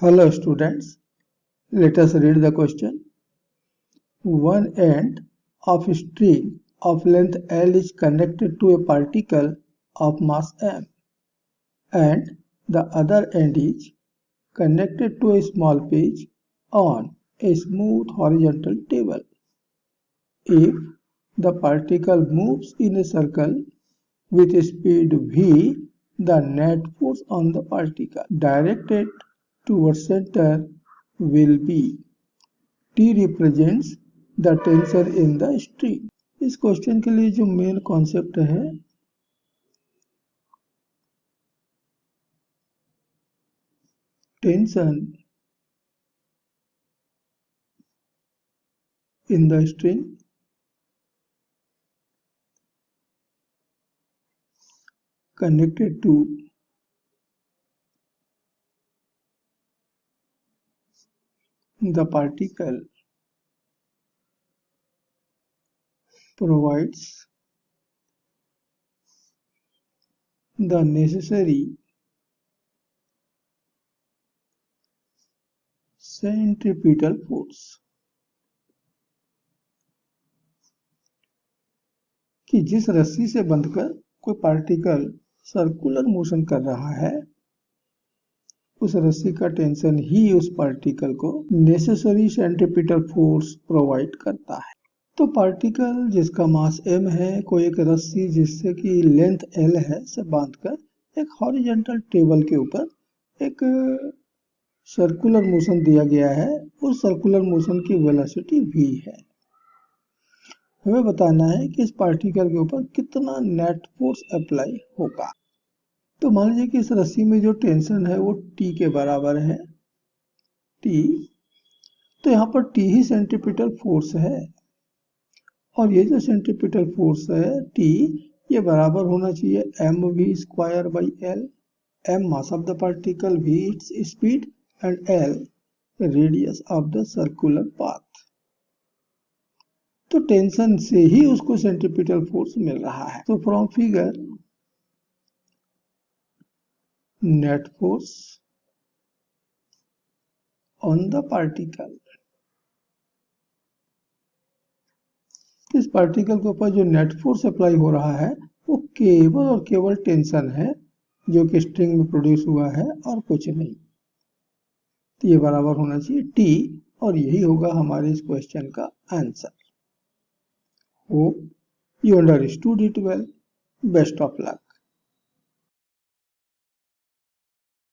Hello students, let us read the question. One end of a string of length L is connected to a particle of mass m, and the other end is connected to a small page on a smooth horizontal table. If the particle moves in a circle with a speed v, the net force on the particle directed towards center will be T represents the tension in the string. इस question के लिए जो main concept है tension in the string connected to the particle provides the necessary centripetal force। कि जिस रस्सी से बंधकर कोई पार्टिकल सर्कुलर मोशन कर रहा है, उस रस्सी का टेंशन ही उस पार्टिकल को नेसेसरी सेंट्रिपिटल फोर्स प्रोवाइड करता है। तो पार्टिकल जिसका मास m है, कोई एक रस्सी जिससे कि लेंथ l है से बांधकर एक हॉरिजॉन्टल टेबल के ऊपर एक सर्कुलर मोशन दिया गया है। उस सर्कुलर मोशन की वेलोसिटी v है। हमें बताना है कि इस पार्टिकल के ऊपर कितना नेट फोर्स अप्लाई होगा। तो मान लीजिए कि इस रस्सी में जो टेंशन है वो T के बराबर है, T। तो यहाँ पर T ही सेंट्रिपिटल फोर्स है, और ये जो सेंट्रिपिटल फोर्स है T, ये बराबर होना चाहिए mv² by L। m mass of the particle, v its speed and L radius of the circular path. तो टेंशन से ही उसको सेंट्रिपिटल फोर्स मिल रहा है। तो from figure net force on the particle, इस पार्टिकल के ऊपर जो नेट फोर्स अप्लाई हो रहा है वो केवल और केवल टेंशन है जो कि स्ट्रिंग में प्रोड्यूस हुआ है और कुछ नहीं। तो ये बराबर होना चाहिए T, और यही होगा हमारे इस क्वेश्चन का answer. Hope you understood it well. Best of luck.